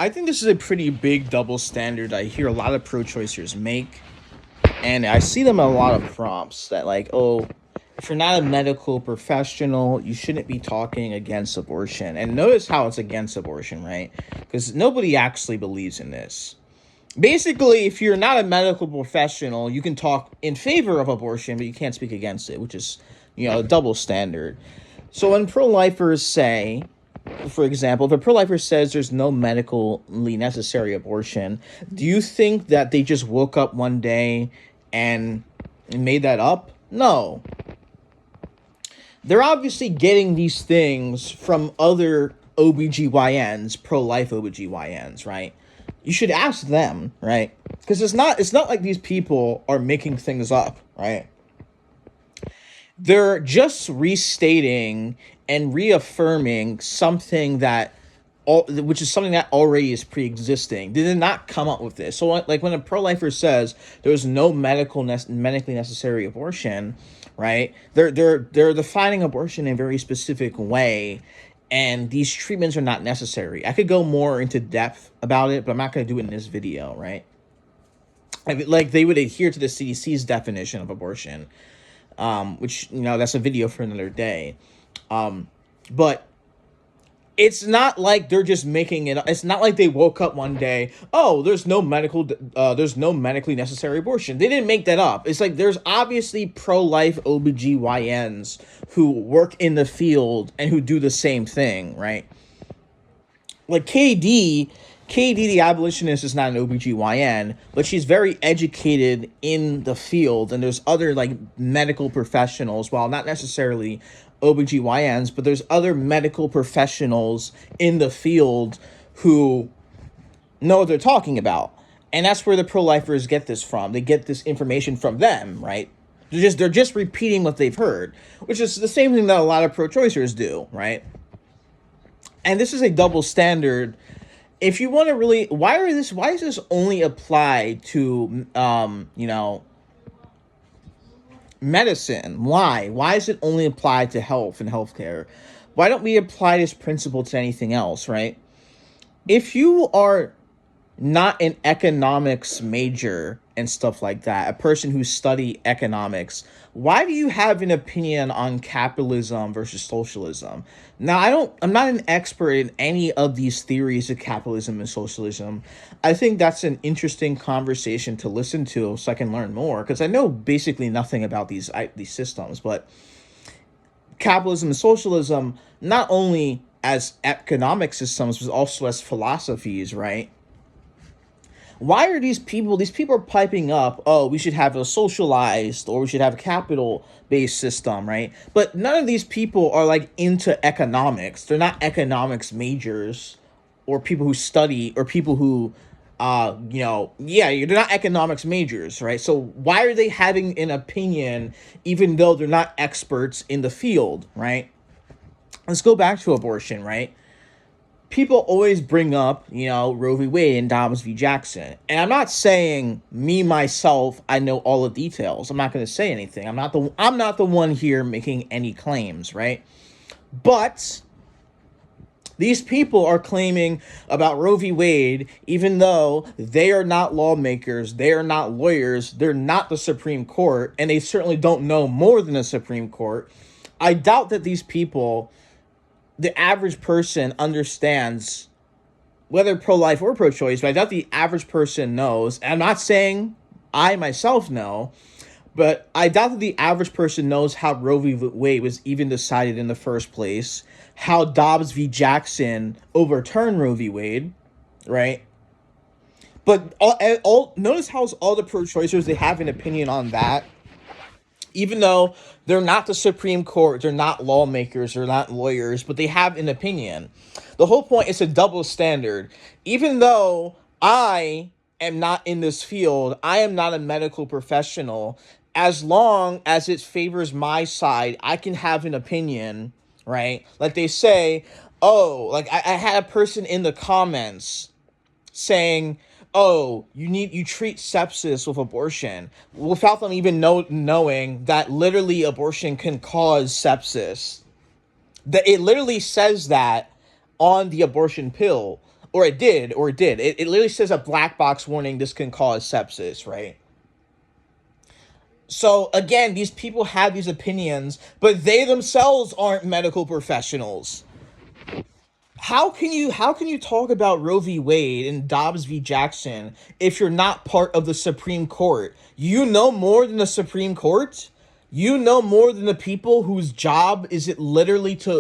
I think this is a pretty big double standard I hear a lot of pro-choicers make, and I see them in a lot of prompts that like, oh, if you're not a medical professional, you shouldn't be talking against abortion. And notice how it's against abortion, right? Because nobody actually believes in this. Basically, if you're not a medical professional, you can talk in favor of abortion, but you can't speak against it, which is, a double standard. So when pro-lifers say, for example, if a pro-lifer says there's no medically necessary abortion, do you think that they just woke up one day and made that up? No. They're obviously getting these things from other OBGYNs, pro-life OBGYNs, right? You should ask them, right? Because it's not like these people are making things up, right? They're just restating and reaffirming something which is something that already is pre-existing. They did not come up with this. So like when a pro-lifer says there's no medically necessary abortion, right? They're defining abortion in a very specific way, and these treatments are not necessary. I could go more into depth about it, but I'm not going to do it in this video, right? Like they would adhere to the CDC's definition of abortion, which that's a video for another day. But it's not like they're just making it. It's not like they woke up one day. Oh, there's no medically necessary abortion. They didn't make that up. It's like there's obviously pro-life OBGYNs who work in the field and who do the same thing, right? Like KD, the abolitionist, is not an OBGYN, but she's very educated in the field, and there's other like medical professionals, while not necessarily OBGYNs, but there's other medical professionals in the field who know what they're talking about. And that's where the pro-lifers get this from. They get this information from them, right? They're just repeating what they've heard, which is the same thing that a lot of pro-choicers do, right? And this is a double standard. If you want to really, why is this only applied to medicine? Why is it only applied to health and healthcare? Why don't we apply this principle to anything else, right? If you are not an economics major and stuff like that, a person who study economics, why do you have an opinion on capitalism versus socialism? Now, I'm not an expert in any of these theories of capitalism and socialism. I think that's an interesting conversation to listen to so I can learn more, because I know basically nothing about these systems. But capitalism and socialism, not only as economic systems, but also as philosophies, right? Why are these people are piping up, oh, we should have a socialized, or we should have a capital-based system, right? But none of these people are like into economics. They're not economics majors, or people who study, or people who, they're not economics majors, right? So why are they having an opinion even though they're not experts in the field, right? Let's go back to abortion, right? People always bring up, Roe v. Wade and Dobbs v. Jackson. And I'm not saying myself, I know all the details. I'm not going to say anything. I'm not the one here making any claims, right? But these people are claiming about Roe v. Wade, even though they are not lawmakers, they are not lawyers, they're not the Supreme Court, and they certainly don't know more than the Supreme Court. I doubt that these people, the average person, understands whether pro-life or pro-choice, but I doubt the average person knows. And I'm not saying I myself know, but I doubt that the average person knows how Roe v. Wade was even decided in the first place, how Dobbs v. Jackson overturned Roe v. Wade, right? But notice how all the pro-choicers, they have an opinion on that. Even though they're not the Supreme Court, they're not lawmakers, they're not lawyers, but they have an opinion. The whole point is a double standard. Even though I am not in this field, I am not a medical professional, as long as it favors my side, I can have an opinion, right? Like they say, oh, like I had a person in the comments saying, oh, you treat sepsis with abortion, without them even knowing that literally abortion can cause sepsis. That it literally says that on the abortion pill. or it did, it literally says a black box warning, this can cause sepsis, right? So again, these people have these opinions, but they themselves aren't medical professionals. How can you talk about Roe v. Wade and Dobbs v. Jackson if you're not part of the Supreme Court? You know more than the Supreme Court? You know more than the people whose job is it literally to